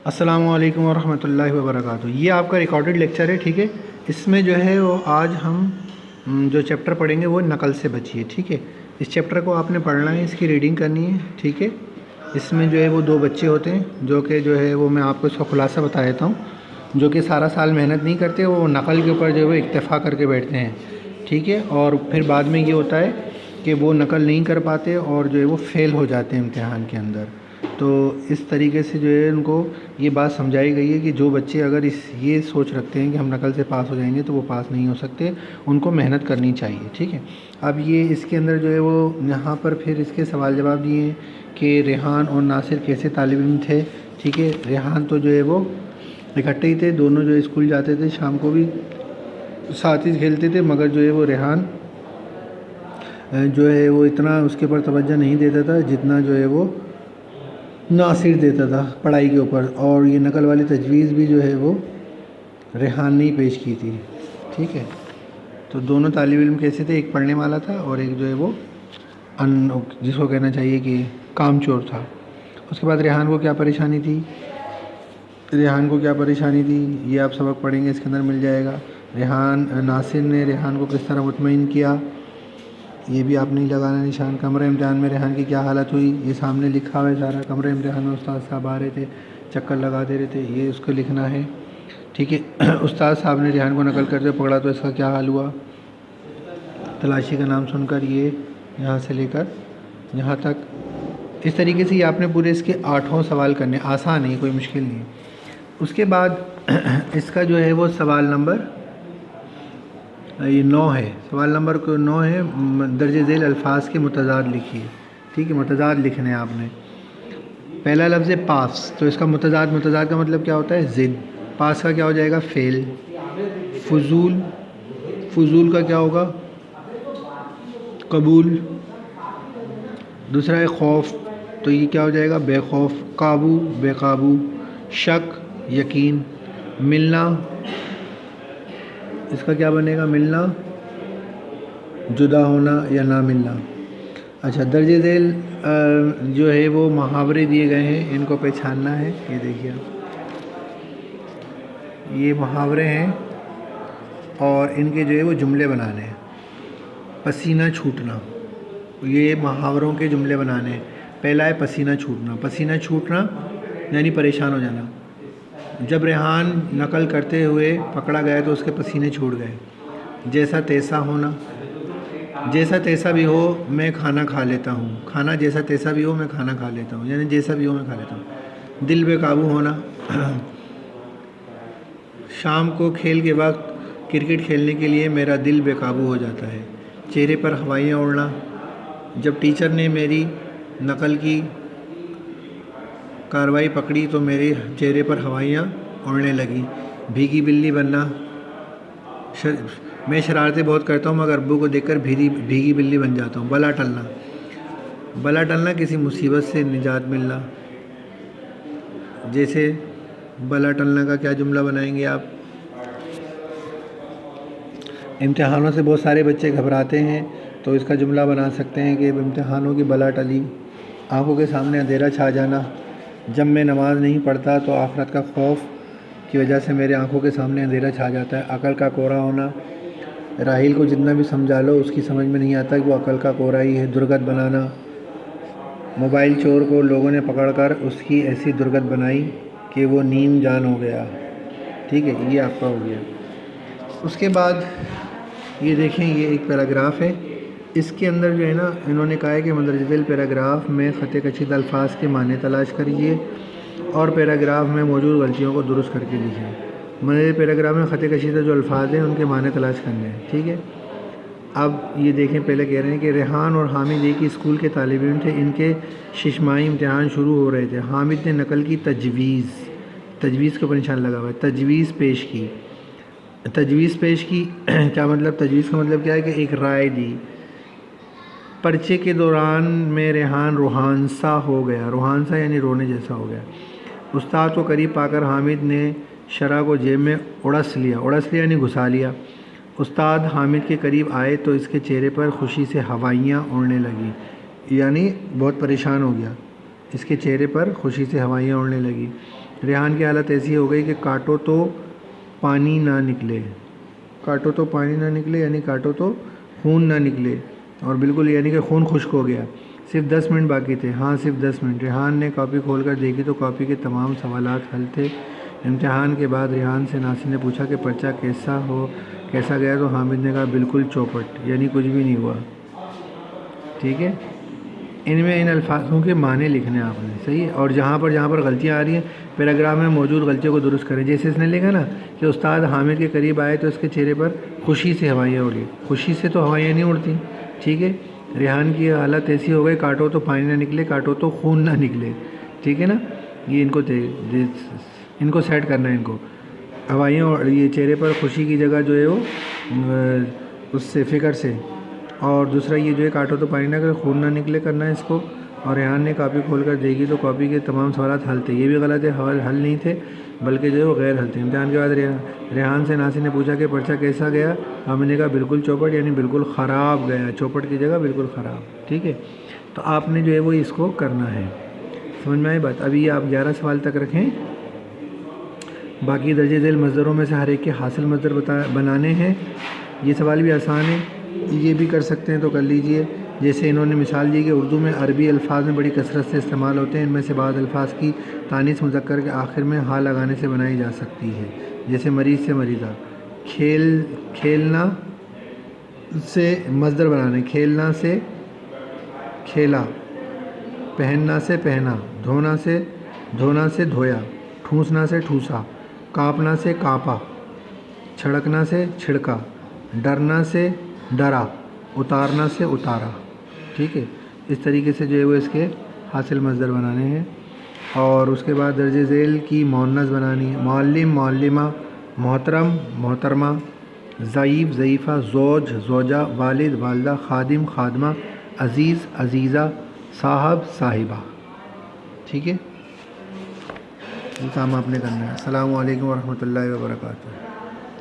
السلام علیکم ورحمۃ اللہ وبرکاتہ۔ یہ آپ کا ریکارڈڈ لیکچر ہے، ٹھیک ہے۔ اس میں جو ہے وہ آج ہم جو چیپٹر پڑھیں گے وہ نقل سے بچیے، ٹھیک ہے۔ اس چیپٹر کو آپ نے پڑھنا ہے، اس کی ریڈنگ کرنی ہے، ٹھیک ہے۔ اس میں جو ہے وہ 2 بچے ہوتے ہیں جو ہے وہ میں آپ کو اس کا خلاصہ بتا دیتا ہوں، جو کہ سارا سال محنت نہیں کرتے، وہ نقل کے اوپر جو ہے وہ اکتفا کر کے بیٹھتے ہیں، ٹھیک ہے۔ اور پھر بعد میں یہ ہوتا ہے کہ وہ نقل نہیں کر پاتے اور جو ہے وہ فیل ہو جاتے ہیں امتحان کے اندر۔ تو اس طریقے سے جو ہے ان کو یہ بات سمجھائی گئی ہے کہ جو بچے اگر یہ سوچ رکھتے ہیں کہ ہم نقل سے پاس ہو جائیں گے تو وہ پاس نہیں ہو سکتے، ان کو محنت کرنی چاہیے، ٹھیک ہے۔ اب یہ اس کے اندر جو ہے وہ یہاں پر پھر اس کے سوال جواب دیے ہیں کہ ریحان اور ناصر کیسے طالب علم تھے، ٹھیک ہے۔ ریحان تو جو ہے وہ اکٹھے ہی تھے، دونوں جو اسکول جاتے تھے، شام کو بھی ساتھ ہی کھیلتے تھے، مگر جو ہے وہ ریحان جو ہے وہ اتنا اس کے اوپر توجہ نہیں دیتا تھا جتنا جو ہے وہ ناصر دیتا تھا پڑھائی کے اوپر۔ اور یہ نقل والی تجویز بھی جو ہے وہ ریحان نے پیش کی تھی، ٹھیک ہے۔ تو دونوں طالب علم کیسے تھے، ایک پڑھنے والا تھا اور ایک جو ہے وہ جس کو کہنا چاہیے کہ کام چور تھا۔ اس کے بعد ریحان کو کیا پریشانی تھی، یہ آپ سبق پڑھیں گے، اس کے اندر مل جائے گا۔ ناصر نے ریحان کو کس طرح مطمئن کیا، یہ بھی آپ نہیں لگانا نشان۔ کمرہ امتحان میں ریحان کی کیا حالت ہوئی، یہ سامنے لکھا ہوا ہے سارا۔ کمرہ امتحان میں استاد صاحب آ رہے تھے، چکر لگاتے رہتے، یہ اس کو لکھنا ہے، ٹھیک ہے۔ استاد صاحب نے ریحان کو نقل کرتے پکڑا تو اس کا کیا حال ہوا، تلاشی کا نام سن کر یہ یہاں سے لے کر یہاں تک، اس طریقے سے یہ آپ نے پورے اس کے 8 سوال کرنے، آسان ہے، کوئی مشکل نہیں۔ اس کے بعد اس کا جو ہے وہ سوال نمبر 9 ہے، سوال نمبر 9 ہے، درج ذیل الفاظ کے متضاد لکھیے، ٹھیک ہے۔ متضاد لکھنے ہیں آپ نے۔ پہلا لفظ ہے پاس، تو اس کا متضاد کا مطلب کیا ہوتا ہے، ضد۔ پاس کا کیا ہو جائے گا، فیل۔ فضول کا کیا ہوگا، قبول۔ دوسرا ہے خوف، تو یہ کیا ہو جائے گا، بے خوف۔ قابو، بے قابو۔ شک، یقین۔ ملنا، اس کا کیا بنے گا، ملنا، جدا ہونا یا نہ ملنا۔ اچھا، درج ذیل جو ہے وہ محاورے دیے گئے ہیں، ان کو پہچاننا ہے۔ یہ دیکھیے، یہ محاورے ہیں اور ان کے جو ہے وہ جملے بنانے ہیں۔ پسینہ چھوٹنا، یہ محاوروں کے جملے بنانے ہیں۔ پہلا ہے پسینہ چھوٹنا۔ پسینہ چھوٹنا یعنی پریشان ہو جانا۔ جب ریحان نقل کرتے ہوئے پکڑا گیا تو اس کے پسینے چھوٹ گئے۔ جیسا تیسا ہونا، جیسا تیسا بھی ہو میں کھانا کھا لیتا ہوں، کھانا جیسا تیسا بھی ہو میں کھانا کھا لیتا ہوں، یعنی جیسا بھی ہو میں کھا لیتا ہوں۔ دل بے قابو ہونا، شام کو کھیل کے وقت کرکٹ کھیلنے کے لیے میرا دل بے قابو ہو جاتا ہے۔ چہرے پر ہوائیاں اڑنا، جب ٹیچر نے میری نقل کی کارروائی پکڑی تو میرے چہرے پر ہوائیاں اڑنے لگی۔ بھیگی بلی بننا، میں شرارتیں بہت کرتا ہوں مگر ابو کو دیکھ کر بھیگی بلی بن جاتا ہوں۔ بلا ٹلنا، بلا ٹلنا کسی مصیبت سے نجات ملنا۔ جیسے بلا ٹلنا کا کیا جملہ بنائیں گے آپ، امتحانوں سے بہت سارے بچے گھبراتے ہیں تو اس کا جملہ بنا سکتے ہیں کہ امتحانوں کی بلا ٹلی۔ آنکھوں کے سامنے اندھیرا چھا جانا، جب میں نماز نہیں پڑھتا تو آخرت کا خوف کی وجہ سے میرے آنکھوں کے سامنے اندھیرا چھا جاتا ہے۔ عقل کا کوڑا ہونا، راحیل کو جتنا بھی سمجھا لو اس کی سمجھ میں نہیں آتا کہ وہ عقل کا کوڑا ہی ہے۔ درگت بنانا، موبائل چور کو لوگوں نے پکڑ کر اس کی ایسی درگت بنائی کہ وہ نیم جان ہو گیا، ٹھیک ہے۔ یہ آپ کا ہو گیا۔ اس کے بعد یہ دیکھیں، یہ ایک پیراگراف ہے، اس کے اندر جو ہے نا انہوں نے کہا ہے کہ مندرجہ ذیل پیراگراف میں خط کشیدہ الفاظ کے معنی تلاش کریے اور پیراگراف میں موجود غلطیوں کو درست کر کے لکھیں۔ مندرجہ پیراگراف میں خط کشیدہ جو الفاظ ہیں ان کے معنی تلاش کرنے ہیں، ٹھیک ہے۔ اب یہ دیکھیں، پہلے کہہ رہے ہیں کہ ریحان اور حامد ایک ہی اسکول کے طالب علم تھے، ان کے ششماہی امتحان شروع ہو رہے تھے۔ حامد نے نقل کی تجویز کے اوپر نشان لگا ہوا ہے، تجویز پیش کی کیا مطلب، تجویز کا مطلب کیا ہے کہ ایک رائے دی۔ پرچے کے دوران میں ریحان روحانسا ہو گیا، روحانسا یعنی رونے جیسا ہو گیا۔ استاد کو قریب پا کر حامد نے شرح کو جیب میں اڑس لیا یعنی گھسا لیا۔ استاد حامد کے قریب آئے تو اس کے چہرے پر خوشی سے ہوائیاں اڑنے لگی، یعنی بہت پریشان ہو گیا، اس کے چہرے پر خوشی سے ہوائیاں اڑنے لگی۔ ریحان کی حالت ایسی ہو گئی کہ کاٹو تو پانی نہ نکلے، کاٹو تو پانی نہ نکلے یعنی کاٹو تو خون نہ نکلے، اور بالکل یعنی کہ خون خشک ہو گیا۔ صرف 10 منٹ باقی تھے، ہاں صرف 10 منٹ۔ ریحان نے کاپی کھول کر دیکھی تو کاپی کے تمام سوالات حل تھے۔ امتحان کے بعد ریحان سے ناصر نے پوچھا کہ پرچہ کیسا گیا، تو حامد نے کہا بالکل چوپٹ، یعنی کچھ بھی نہیں ہوا۔ ٹھیک ہے، ان میں ان الفاظوں کے معنی لکھنے ہیں آپ نے، صحیح ہے، اور جہاں پر غلطیاں آ رہی ہیں پیراگراف میں موجود غلطیوں کو درست کریں۔ جیسے اس نے لکھا نا کہ استاد حامد کے قریب آئے تو اس کے چہرے پر خوشی سے ہوائیاں اڑی، خوشی سے تو ہوائیاں نہیں اڑتی، ٹھیک ہے۔ ریحان کی حالت ایسی ہو گئی، کاٹو تو پانی نہ نکلے، کاٹو تو خون نہ نکلے، ٹھیک ہے نا۔ یہ ان کو سیٹ کرنا ہے، ان کو ہوائیاں، اور یہ چہرے پر خوشی کی جگہ جو ہے وہ اس سے فکر سے، اور دوسرا یہ جو ہے کاٹو تو پانی نہ کرے خون نہ نکلے کرنا ہے اس کو۔ اور ریحان نے کاپی کھول کر دیکھی تو کاپی کے تمام سوالات حل تھے، یہ بھی غلط ہے، حل نہیں تھے بلکہ جو ہے وہ غیر حل تھے۔ امتحان کے بعد ریحان سے ناصر نے پوچھا کہ پرچہ کیسا گیا، ہم نے کہا بالکل چوپٹ، یعنی بالکل خراب گیا، چوپٹ کی جگہ بالکل خراب، ٹھیک ہے۔ تو آپ نے جو ہے وہ اس کو کرنا ہے، سمجھ میں آئی بات۔ ابھی یہ آپ 11 سوال تک رکھیں، باقی درجہ ذیل مصدروں میں سے ہر ایک کے حاصل مصدر بنانے ہیں۔ یہ سوال بھی آسان ہے، یہ بھی کر سکتے ہیں تو کر لیجئے۔ جیسے انہوں نے مثال دی کہ اردو میں عربی الفاظ میں بڑی کثرت سے استعمال ہوتے ہیں، ان میں سے بعض الفاظ کی تانیث مذکر کے آخر میں ہا لگانے سے بنائی جا سکتی ہے، جیسے مریض سے مریضہ۔ کھیلنا سے مصدر بنانے، کھیلنا سے کھیلا، پہننا سے پہنا، دھونا سے دھویا، ٹھونسنا سے ٹھوسا، کانپنا سے کانپا، چھڑکنا سے چھڑکا، ڈرنا سے ڈرا، اتارنا سے اتارا، ٹھیک ہے۔ اس طریقے سے جو ہے وہ اس کے حاصل مصدر بنانے ہیں۔ اور اس کے بعد درجہ ذیل کی مؤنث بنانی ہے، معلم معلمہ، محترم محترمہ، ضعیف ضعیفہ، زوج زوجہ، والد والدہ، خادم خادمہ، عزیز عزیزہ، صاحب صاحبہ، ٹھیک ہے۔ یہ کام آپ نے کرنا ہے۔ السلام علیکم ورحمۃ اللہ وبرکاتہ۔